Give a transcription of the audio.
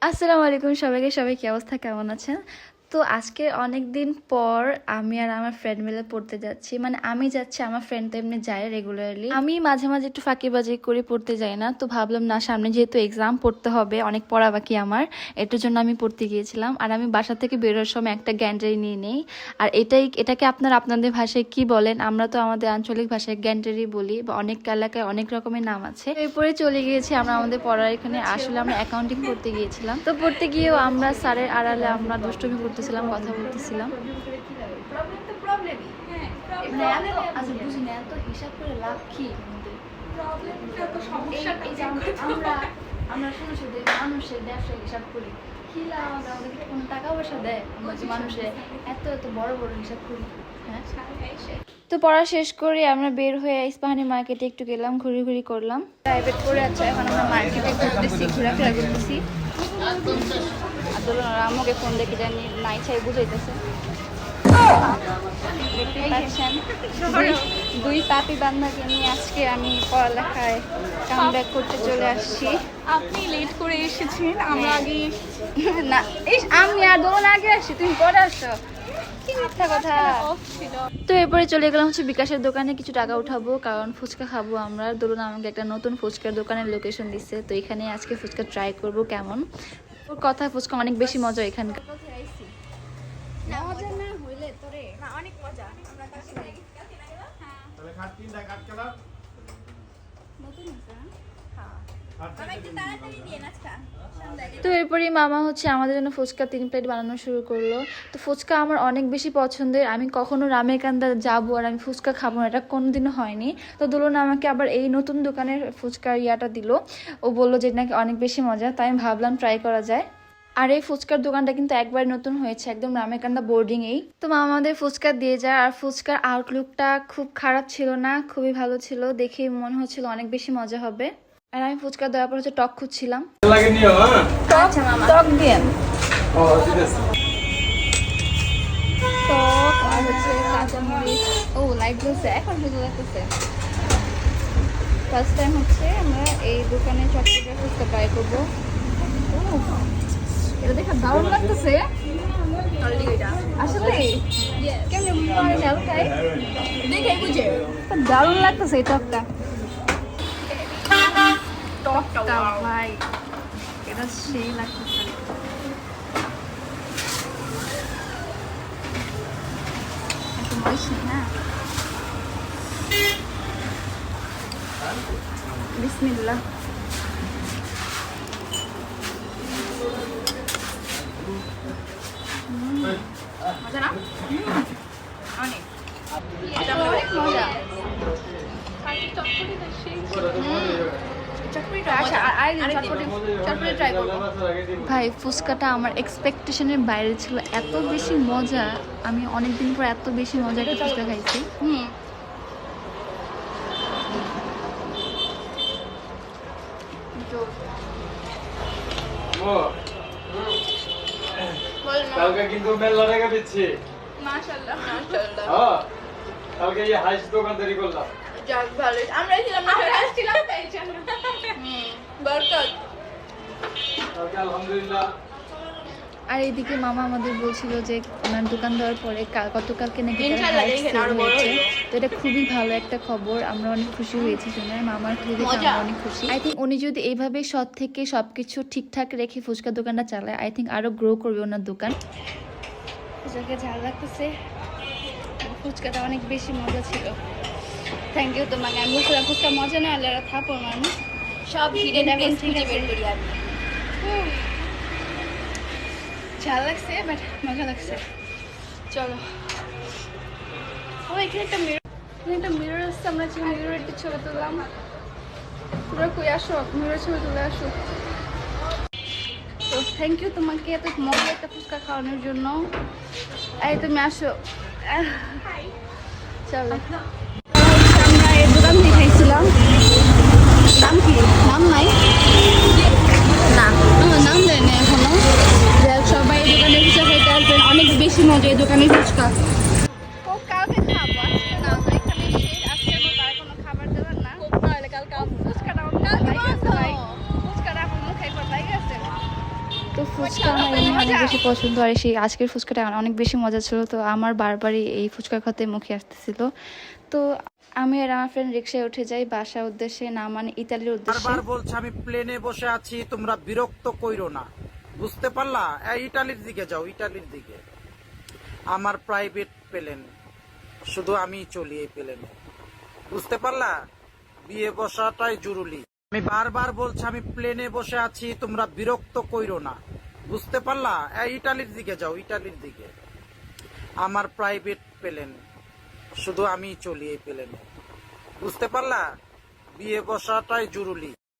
আসসালামু আলাইকুম সবাইকে। সবাই কি অবস্থা, কেমন আছেন? তো আজকে অনেক দিন পর আমি আর আমার ফ্রেন্ড মিলে পড়তে যাচ্ছি। মানে আমি যাচ্ছি, আমার ফ্রেন্ড তো এমনি যায় রেগুলারলি। আমি মাঝে মাঝে একটু ফাঁকিবাজি করে পড়তে যাই না, তো ভাবলাম না, সামনে যেহেতু এক্সাম, পড়তে হবে, অনেক পড়া বাকি আমার, এটার জন্য আমি পড়তে গিয়েছিলাম। আর আমি বাসা থেকে বেরোর সময় একটা গ্যান্টারি নিয়ে নেই। আর এটাকে আপনারা আপনাদের ভাষায় কি বলেন? আমরা তো আমাদের আঞ্চলিক ভাষায় গ্যান্টারি বলি, বা অনেক এলাকায় অনেক রকমের নাম আছে। এরপরে চলে গিয়েছি আমরা আমাদের পড়ার এখানে। আসলে আমরা অ্যাকাউন্টিং পড়তে গিয়েছিলাম, তো পড়তে গিয়েও আমরা স্যারের আড়ালে আমরা দুষ্টুমি করতেছিলাম, কথা বলতেছিলাম। হিসাব করে লাভ কি? আমরা শুধু মানুষের ব্যবসা হিসাব করি, কি লাভ? আমাদের কোনো টাকা পয়সা দেয়? আমরা যে মানুষের এত এত বড় বড় হিসাব করি। তো পড়া শেষ করে আমরা বের হয়ে ইস্পাহানি মার্কেটে একটু গেলাম, ঘুরি করলাম। প্রাইভেট করে আছে, এখন আমরা মার্কেটে ঘুরতেছি, ঘোরাফেরা করতেছি। আব্দুল্লাহ আমাকে ফোন দেখে জানি নাই চাই বুঝাইতেছে। দেখতেই পাচ্ছেন, দুই পাপি বান্ধবী নিয়ে আজকে আমি পড়ালেখায় কামব্যাক করতে চলে আসছি। আপনি লেট করে এসেছেন, আমরা আগে না, আমি আর দোলন আগে আসছি, তুমি পরে আসছো, কি মিথ্যা কথা। তো এরপরে চলে গেলাম হচ্ছে বিকাশের দোকানে, কিছু টাকা উঠাবো, কারণ ফুচকা খাবো আমরা। দোলন আমাকে একটা নতুন ফুচকার দোকানের লোকেশন দিচ্ছে, তো এখানে আজকে ফুচকা ট্রাই করব কেমন। ওর কথা, ফুচকা অনেক বেশি মজা এখানকার। অনেক মজা। তো এরপরই মামা হচ্ছে আমাদের জন্য ফুচকা 3 প্লেট বানানো শুরু করলো। তো ফুচকা আমার অনেক বেশি পছন্দের, আমি কখনো রামেকান্দা যাবো আর আমি ফুচকা খাবো না, এটা কোনোদিনও হয়নি। তো দোলন আমাকে আবার এই নতুন দোকানের ফুচকার ইয়াটা দিল, ও বললো যে নাকি অনেক বেশি মজা, তাই আমি ভাবলাম ট্রাই করা যায়। আর এই ফুচকার দোকানটা কিন্তু একবার নতুন হয়েছে, একদম রামেকান্দা বোর্ডিং এই। তো মা আমাদের ফুচকা দিয়ে যায়, আর ফুচকার আউটলুকটা খুব খারাপ ছিল না, খুবই ভালো ছিল, দেখেই মনে হচ্ছিল অনেক বেশি মজা হবে। আর আমি ফুচকা দেওয়ার পর হচ্ছে টক খুঁজছিলাম। আচ্ছা মামা, টক দিয়েন। টক আর হচ্ছে কাঁচামরিচ। ও লাইট জ্বলছে, এখন বুঝতে লাগতেছে। ফার্স্ট টাইম হচ্ছে আমরা এই দোকানে চটপটা ফুচকা ট্রাই করবো। এটা দেখে দারুণ লাগতেছে আসলে, কেমন হালকায় দেখে বুঝে দারুণ লাগতেছে এই টকটা। টকটা ভাই এটা সেই লাগতেছে। একটু মরিচ নেই না? বিসমিল্লাহ। মজা না? অনেক মজা। ভাই ফুচকাটা আমার এক্সপেকটেশনের বাইরে ছিল, এত বেশি মজা। আমি অনেকদিন পর এত বেশি মজা একটা ফুচকা খাইছি। কালকে কিন্তু মেলা টাকা দিচ্ছি। মাশাআল্লাহ মাশাআল্লাহ। হ্যাঁ, কালকে এই হাইস দোকানদারি করলাম। যাক ভালো, আমরা ছিলাম না, আমরা আসছিলাম তাই জন্য। বরকত। কালকে আলহামদুলিল্লাহ। আর এইদিকে মামা আমাদের বলছিল যে ওনার দোকান দেওয়ার পরে গতকালকে নাকি ইনশাআল্লাহ দেখেন আরো বড় হইলো। তো এটা খুবই ভালো একটা খবর, আমরা অনেক খুশি হয়েছি শুনে। মামার খুবই দেখে আমরা অনেক খুশি। আই থিঙ্ক উনি যদি এইভাবে সৎ থেকে সবকিছু ঠিকঠাক রেখে ফুচকা দোকানটা চালায়, আই থিঙ্ক আরো গ্রো করবে ওনার দোকান। ফুচকা ঝাল লাগতেছে, ফুচকাটা অনেক বেশি মজা ছিল। থ্যাংক ইউ তোমাকে। আমি বলছিলাম ফুচকা মজা না হলে থাপড় মারবো। সব হিডেন টেস্ট খুঁজে বের করি আমি। ঝাল লাগছে বাট মজা লাগছে। চলো, ও এখানে একটা মিরর আছে, আমরা যে মিররের একটু ছবি তুললাম। তোমরা কই আসো, মিররের ছবি তুলে আসো। তো থ্যাংক ইউ তোমাকে এত মজা একটা ফুচকা খাওয়ানোর জন্য। এই তুমি আসো। চলো, আমরা এই দোকান থেকে খাইছিলাম। নাম কি? নাম নাই না, নাম দেয় না এখনো। সবাই এই দোকানে ফুচকা খাইতে আসবেন, অনেক বেশি মজা এই দোকানের ফুচকা। ও কালকে খাবো, আজকে না, এখানে শেষ। আজকের মতো আর কোনো খাবার দাবার না। কালকে ফুচকাটা আমার মুখে লাগে আছে, ফুচকাটা আমার মুখে একবার লাগে আছে। তো ফুচকা আমার এমনি অনেক বেশি পছন্দ, আর সেই আজকের ফুচকাটা অনেক বেশি মজা ছিল। তো আমার বারবারই এই ফুচকার কথাই মুখে আসতেছিল। তো আমি আর আমার ফ্রেন্ড রিক্সায় উঠে যাই বাসার উদ্দেশ্যে, না মানে ইতালির উদ্দেশ্যে। বারবার বলছে আমি প্লেনে বসে আছি, তোমরা বিরক্ত কইরো না, বুঝতে পারলা? ইটালির দিকে যাও, ইটালির দিকে। আমার প্রাইভেট প্লেন, শুধু আমি চলি এই প্লেনে, বুঝতে পারলা? বিয়ে বসাটাই জরুরি। আমি বারবার বলছি আমি প্লেনে বসে আছি, তোমরা বিরক্ত কইরো না, বুঝতে পারলা? ইটালির দিকে যাও, ইটালির দিকে। আমার প্রাইভেট প্লেন, শুধু আমি চলি এই প্লেনে, বুঝতে পারলা? বিয়ে বসাটাই জরুরি।